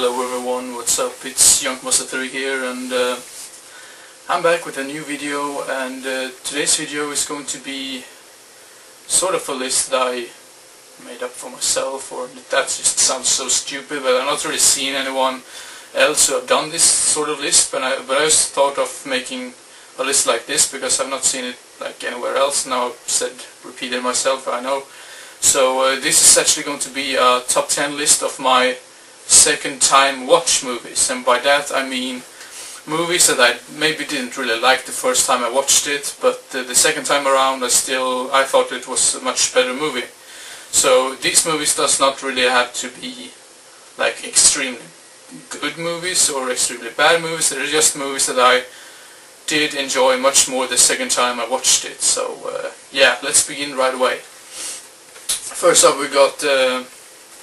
Hello everyone, what's up? It's Youngmaster3 here, and I'm back with a new video, and today's video is going to be sort of a list that I made up for myself, or that just sounds so stupid, but I've not really seen anyone else who have done this sort of list, but I just thought of making a list like this because I've not seen it like anywhere else. Now I've repeated myself, I know. So this is actually going to be a top 10 list of my second time watch movies, and by that I mean movies that I maybe didn't really like the first time I watched it, but the second time around I thought it was a much better movie. So these movies does not really have to be like extremely good movies or extremely bad movies. They're just movies that I did enjoy much more the second time I watched it. So yeah, let's begin right away. First up we got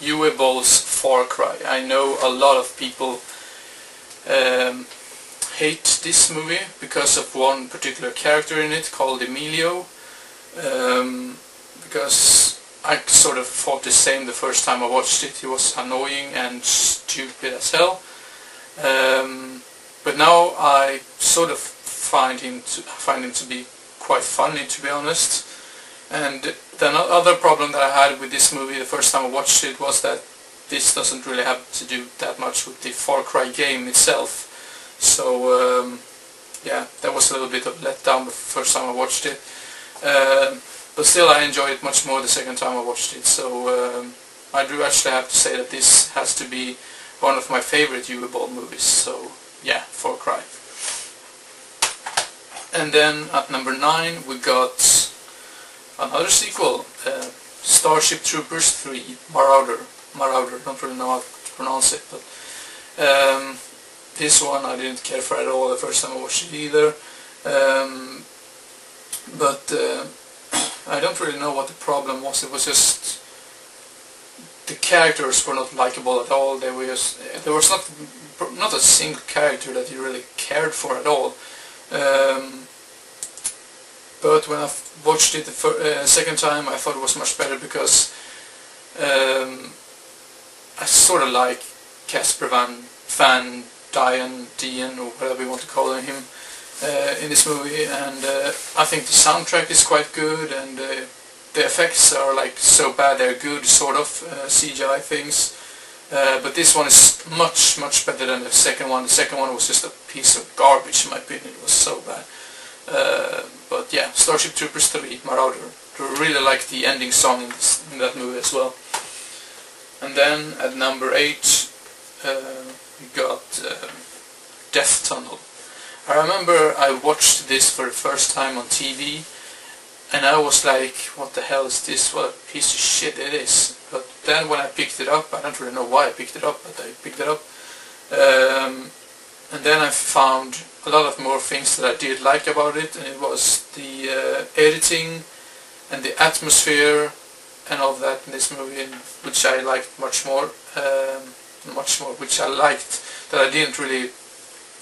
Uwe Boll's Far Cry. I know a lot of people hate this movie because of one particular character in it called Emilio, because I sort of thought the same the first time I watched it. He was annoying and stupid as hell, but now I sort of find him to be quite funny, to be honest. And the other problem that I had with this movie the first time I watched it was that this doesn't really have to do that much with the Far Cry game itself. So yeah, that was a little bit of a letdown the first time I watched it. But still I enjoyed it much more the second time I watched it. So I do actually have to say that this has to be one of my favorite Uwe Boll movies. So yeah, Far Cry. And then at number 9 we got another sequel, Starship Troopers 3, Marauder, don't really know how to pronounce it, but this one I didn't care for at all the first time I watched it either, but I don't really know what the problem was. It was just the characters were not likable at all. There was not a single character that you really cared for at all. But when I watched it the second time, I thought it was much better because I sort of like Casper Van Dien, or whatever you want to call him, in this movie, and I think the soundtrack is quite good, and the effects are like so bad they're good, sort of CGI things. But this one is much better than the second one. The second one was just a piece of garbage in my opinion. It was so bad. But yeah, Starship Troopers 3, Marauder. I really like the ending song in that movie as well. And then at number 8 we got Death Tunnel. I remember I watched this for the first time on TV, and I was like, what the hell is this? What a piece of shit it is. But then when I picked it up, I don't really know why I picked it up, but I picked it up. And then I found a lot of more things that I did like about it, and it was the editing and the atmosphere and all of that in this movie, which I liked much more, which I liked that I didn't really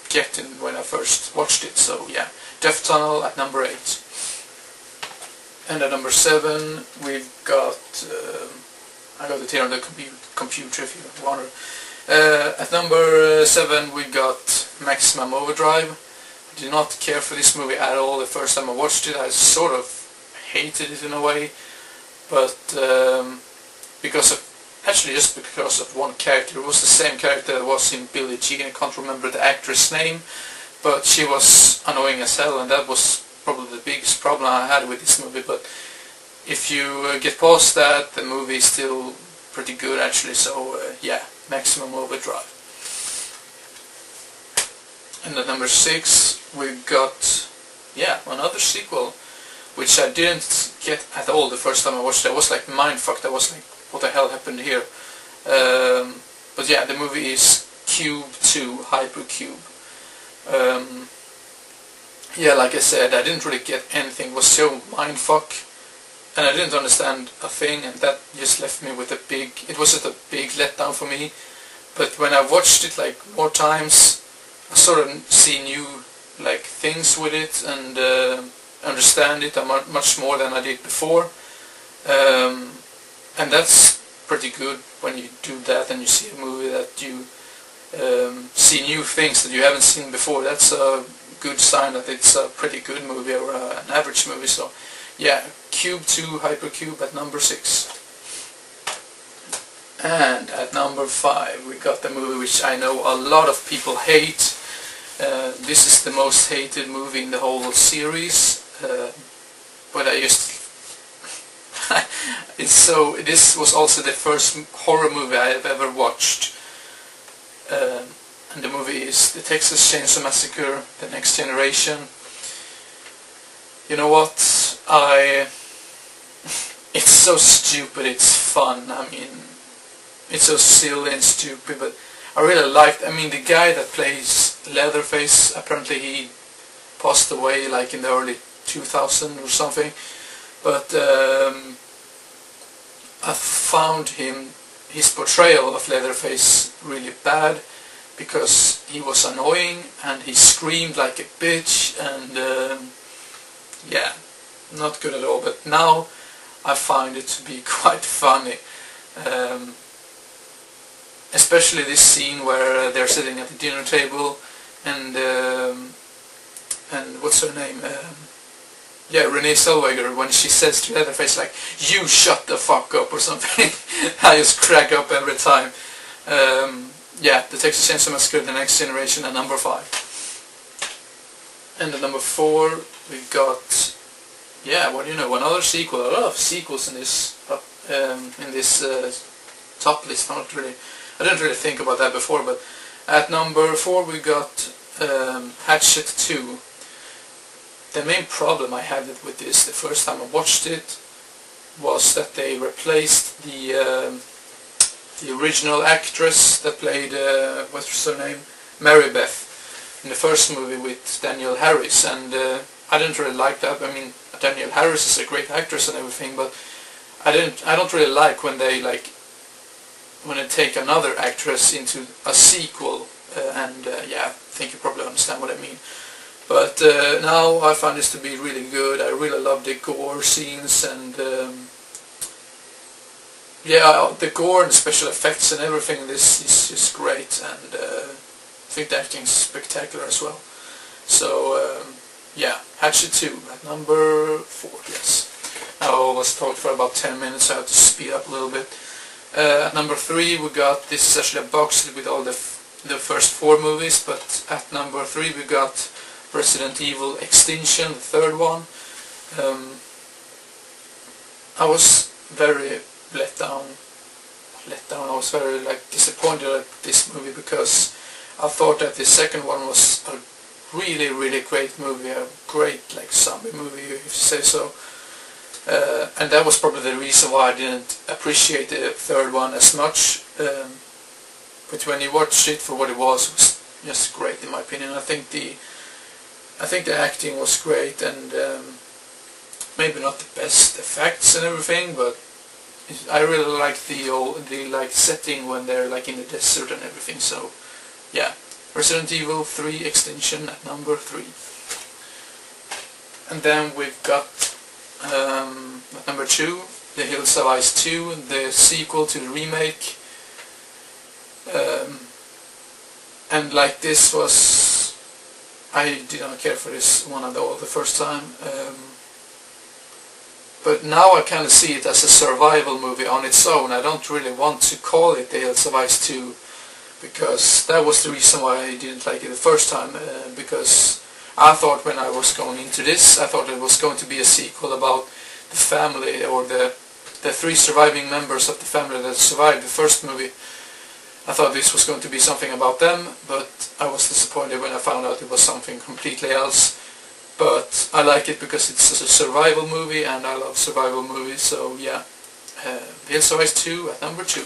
get in when I first watched it. So yeah, Death Tunnel at number 8. And at number 7 we've got, I got it here on the computer if you want to. At number 7 we got Maximum Overdrive. I did not care for this movie at all the first time I watched it. I sort of hated it in a way, but just because of one character. It was the same character that was in Billie Jean. I can't remember the actress name, but she was annoying as hell, and that was probably the biggest problem I had with this movie. But if you get past that, the movie is still pretty good actually. So yeah, Maximum Overdrive. And at number 6 we got, yeah, another sequel, which I didn't get at all the first time I watched it. I was like mindfucked. I was like, what the hell happened here? But yeah, the movie is Cube 2, Hypercube. Yeah, like I said, I didn't really get anything. It was so mindfuck, and I didn't understand a thing, and that just left me with it was just a big letdown for me. But when I watched it like more times, I sort of see new like things with it, and understand it much more than I did before. And that's pretty good when you do that and you see a movie that you see new things that you haven't seen before. That's a good sign that it's a pretty good movie or an average movie. So yeah, Cube 2 Hypercube at number 6. And at number 5 we got the movie which I know a lot of people hate. This is the most hated movie in the whole series, but I just this was also the first horror movie I have ever watched, and the movie is The Texas Chainsaw Massacre: The Next Generation. You know what, it's so stupid, it's fun. I mean, it's so silly and stupid, but I really liked, I mean, the guy that plays Leatherface, apparently he passed away like in the early 2000 or something, but I found his portrayal of Leatherface really bad, because he was annoying and he screamed like a bitch, and yeah, not good at all. But now I find it to be quite funny, especially this scene where they're sitting at the dinner table, and what's her name? Yeah, Renee Zellweger, when she says to Leatherface like, "You shut the fuck up" or something. I just crack up every time. Yeah, The Texas Chainsaw Massacre: The Next Generation at number 5. And at number 4 we got, yeah, what do you know, another sequel. A lot of sequels in this top list. I didn't really think about that before, but at number 4 we got Hatchet 2. The main problem I had with this, the first time I watched it, was that they replaced the original actress that played, what's her name, Mary Beth, in the first movie with Danielle Harris, and I didn't really like that. I mean, Danielle Harris is a great actress and everything, but I don't really like when they take another actress into a sequel, and yeah, I think you probably understand what I mean. But now I find this to be really good. I really love the gore scenes, and yeah, the gore and special effects and everything in this is just great, and I think the acting is spectacular as well. So yeah, Hatchet 2 at number 4, yes. I almost talked for about 10 minutes, so I have to speed up a little bit. At number 3 we got, this is actually a box with all the first 4 movies, but at number 3 we got Resident Evil Extinction, the third one. I was very let down. I was very disappointed at this movie, because I thought that the second one was a really great movie, a great zombie movie, if you say so. And that was probably the reason why I didn't appreciate the third one as much. But when you watch it for what it was just great in my opinion. I think the acting was great, and maybe not the best effects and everything, but I really liked the setting when they're in the desert and everything. So yeah, Resident Evil 3 Extinction at number 3. And then we've got at number 2, The Hills of Ice 2, the sequel to the remake. And this was, I did not care for this one at all the first time, but now I kind of see it as a survival movie on its own. I don't really want to call it The Hills of Ice 2, because that was the reason why I didn't like it the first time, because I thought when I was going into this, I thought it was going to be a sequel about the family, or the 3 surviving members of the family that survived the first movie. I thought this was going to be something about them, but I was disappointed when I found out it was something completely else. But I like it because it's a survival movie, and I love survival movies, so yeah. The Hills of Ice 2 at number 2.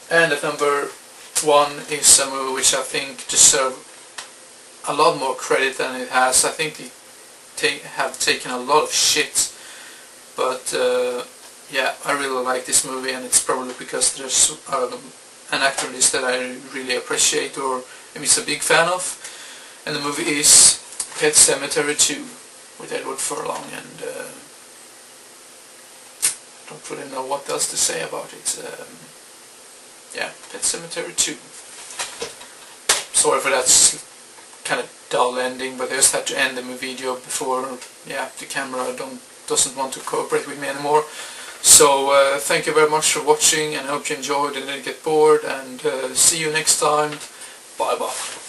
And at number 1 is a movie which I think deserves a lot more credit than it has. I think it have taken a lot of shit, but yeah, I really like this movie, and it's probably because there's an actor in this that I really appreciate, or maybe a big fan of, and the movie is Pet Sematary 2 with Edward Furlong, and I don't really know what else to say about it. yeah, Pet Cemetery 2. Sorry for that kind of dull ending, but I just had to end the video before, yeah, the camera doesn't want to cooperate with me anymore. So thank you very much for watching, and I hope you enjoyed and didn't get bored, and see you next time. Bye bye.